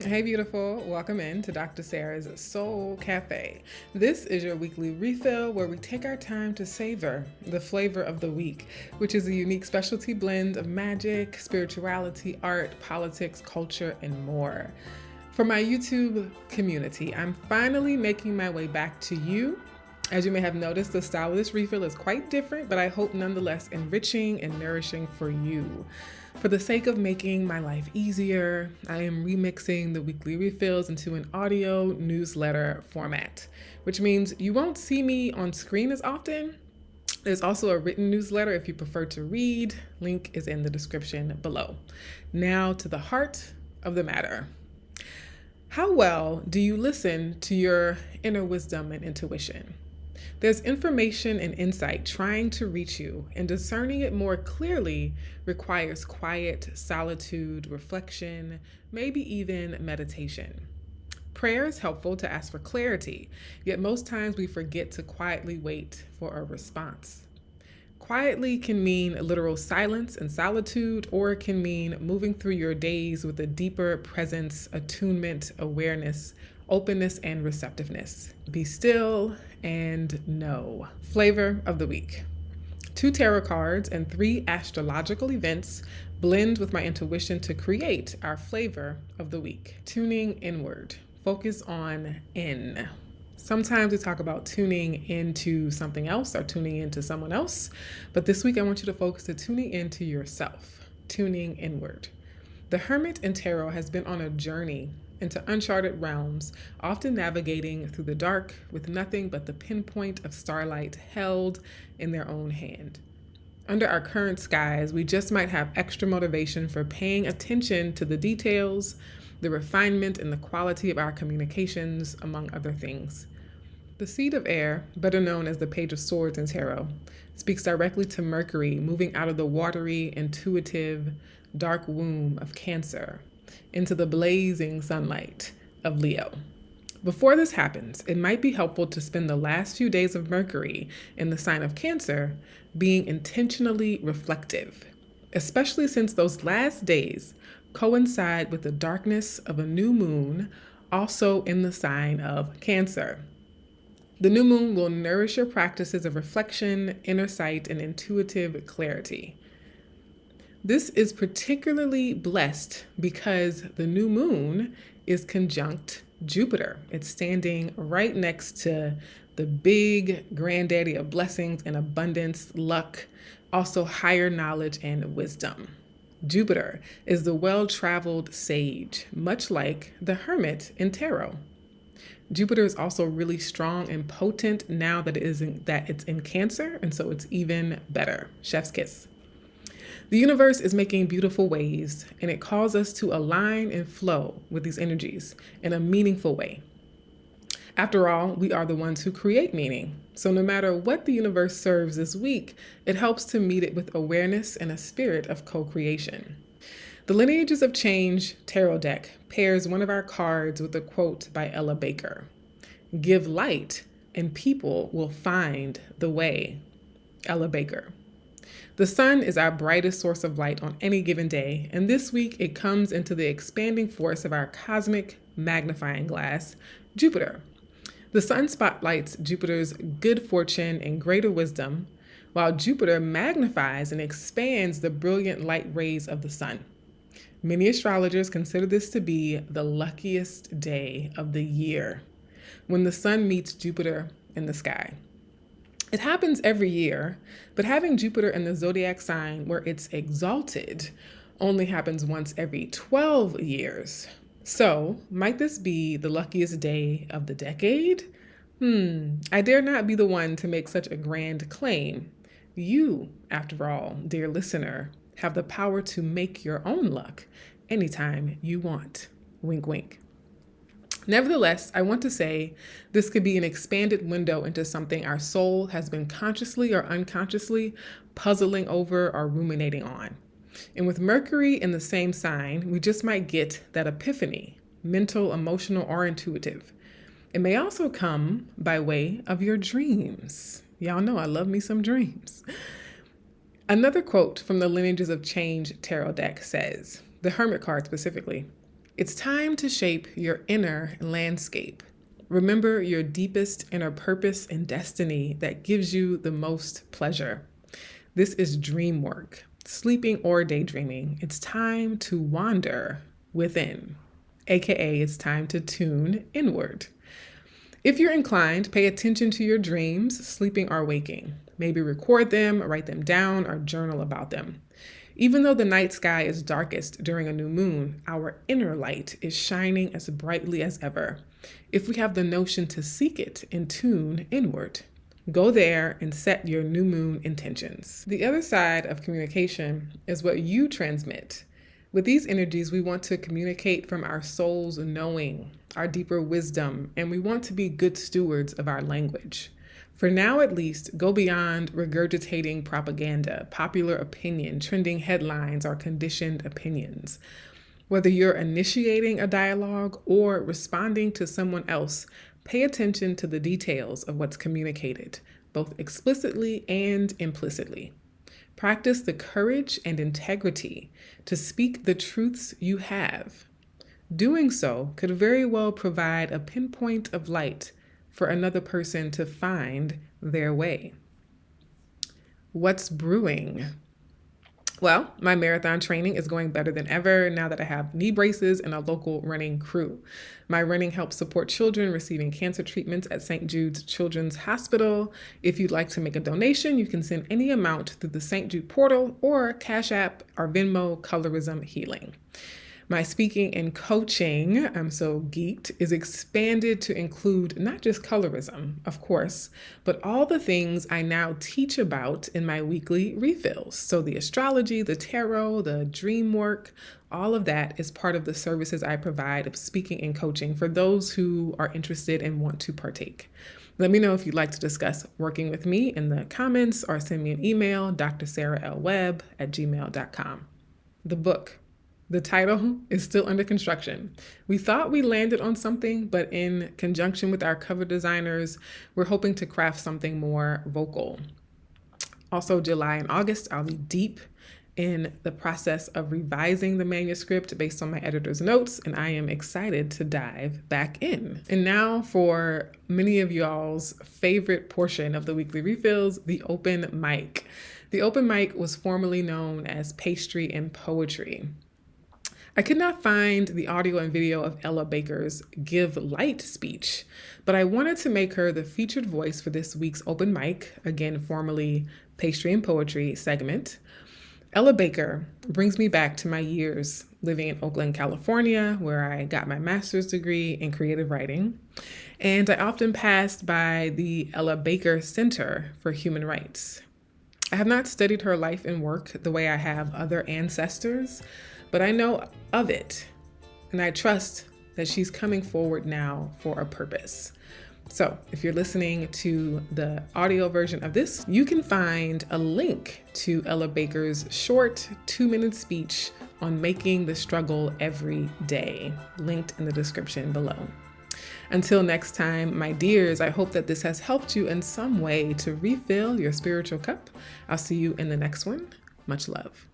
Hey, beautiful. Welcome in to Dr. Sarah's Soul Cafe. This is your weekly refill where we take our time to savor the flavor of the week, which is a unique specialty blend of magic, spirituality, art, politics, culture, and more. For my YouTube community, I'm finally making my way back to you. As you may have noticed, the style of this refill is quite different, but I hope nonetheless enriching and nourishing for you. For the sake of making my life easier, I am remixing the weekly refills into an audio newsletter format, which means you won't see me on screen as often. There's also a written newsletter if you prefer to read. Link is in the description below. Now to the heart of the matter. How well do you listen to your inner wisdom and intuition? There's information and insight trying to reach you, and discerning it more clearly requires quiet, solitude, reflection, maybe even meditation. Prayer is helpful to ask for clarity, yet most times we forget to quietly wait for a response. Quietly can mean literal silence and solitude, or it can mean moving through your days with a deeper presence, attunement, awareness, openness, and receptiveness. Be still and know. Flavor of the week. 2 tarot cards and 3 astrological events blend with my intuition to create our flavor of the week. Tuning inward. Focus on in. Sometimes we talk about tuning into something else or tuning into someone else, but this week I want you to focus on tuning into yourself, tuning inward. The Hermit in Tarot has been on a journey into uncharted realms, often navigating through the dark with nothing but the pinpoint of starlight held in their own hand. Under our current skies, we just might have extra motivation for paying attention to the details, the refinement, and the quality of our communications, among other things. The Seed of Air, better known as the Page of Swords in Tarot, speaks directly to Mercury moving out of the watery, intuitive, dark womb of Cancer into the blazing sunlight of Leo. Before this happens, it might be helpful to spend the last few days of Mercury in the sign of Cancer being intentionally reflective, especially since those last days coincide with the darkness of a new moon, also in the sign of Cancer. The new moon will nourish your practices of reflection, inner sight, and intuitive clarity. This is particularly blessed because the new moon is conjunct Jupiter. It's standing right next to the big granddaddy of blessings and abundance, luck, also higher knowledge and wisdom. Jupiter is the well-traveled sage, much like the Hermit in Tarot. Jupiter is also really strong and potent now that it's in Cancer, and so it's even better. Chef's kiss. The universe is making beautiful waves, and it calls us to align and flow with these energies in a meaningful way. After all, we are the ones who create meaning. So no matter what the universe serves this week, it helps to meet it with awareness and a spirit of co-creation. The Lineages of Change tarot deck pairs one of our cards with a quote by Ella Baker. Give light and people will find the way. Ella Baker. The sun is our brightest source of light on any given day, and this week it comes into the expanding force of our cosmic magnifying glass, Jupiter. The sun spotlights Jupiter's good fortune and greater wisdom, while Jupiter magnifies and expands the brilliant light rays of the sun. Many astrologers consider this to be the luckiest day of the year, when the sun meets Jupiter in the sky. It happens every year, but having Jupiter in the zodiac sign where it's exalted only happens once every 12 years. So, might this be the luckiest day of the decade? I dare not be the one to make such a grand claim. You, after all, dear listener, have the power to make your own luck anytime you want. Wink, wink. Nevertheless, I want to say this could be an expanded window into something our soul has been consciously or unconsciously puzzling over or ruminating on. And with Mercury in the same sign, we just might get that epiphany, mental, emotional, or intuitive. It may also come by way of your dreams. Y'all know I love me some dreams. Another quote from the Lineages of Change tarot deck says, the Hermit card specifically, It's time to shape your inner landscape. Remember your deepest inner purpose and destiny that gives you the most pleasure. This is dream work, sleeping or daydreaming. It's time to wander within, aka it's time to tune inward. If you're inclined, pay attention to your dreams, sleeping or waking. Maybe record them, write them down, or journal about them. Even though the night sky is darkest during a new moon, our inner light is shining as brightly as ever. If we have the notion to seek it and tune inward, go there and set your new moon intentions. The other side of communication is what you transmit. With these energies, we want to communicate from our soul's knowing, our deeper wisdom, and we want to be good stewards of our language. For now, at least, go beyond regurgitating propaganda, popular opinion, trending headlines, or conditioned opinions. Whether you're initiating a dialogue or responding to someone else, pay attention to the details of what's communicated, both explicitly and implicitly. Practice the courage and integrity to speak the truths you have. Doing so could very well provide a pinpoint of light for another person to find their way. What's brewing? Well, my marathon training is going better than ever now that I have knee braces and a local running crew. My running helps support children receiving cancer treatments at St. Jude's Children's Hospital. If you'd like to make a donation, you can send any amount through the St. Jude portal or Cash App or Venmo Colorism Healing. My speaking and coaching, I'm so geeked, is expanded to include not just colorism, of course, but all the things I now teach about in my weekly refills. So the astrology, the tarot, the dream work, all of that is part of the services I provide of speaking and coaching for those who are interested and want to partake. Let me know if you'd like to discuss working with me in the comments or send me an email, drsarahlwebb@gmail.com. The book. The title is still under construction. We thought we landed on something, but in conjunction with our cover designers, we're hoping to craft something more vocal. Also, July and August, I'll be deep in the process of revising the manuscript based on my editor's notes, and I am excited to dive back in. And now for many of y'all's favorite portion of the weekly refills, the open mic. The open mic was formerly known as Pastry and Poetry. I could not find the audio and video of Ella Baker's Give Light speech, but I wanted to make her the featured voice for this week's open mic, again, formerly Pastry and Poetry segment. Ella Baker brings me back to my years living in Oakland, California, where I got my master's degree in creative writing. And I often passed by the Ella Baker Center for Human Rights. I have not studied her life and work the way I have other ancestors, but I know of it, and I trust that she's coming forward now for a purpose. So if you're listening to the audio version of this, you can find a link to Ella Baker's short 2-minute speech on making the struggle every day, linked in the description below. Until next time, my dears, I hope that this has helped you in some way to refill your spiritual cup. I'll see you in the next one. Much love.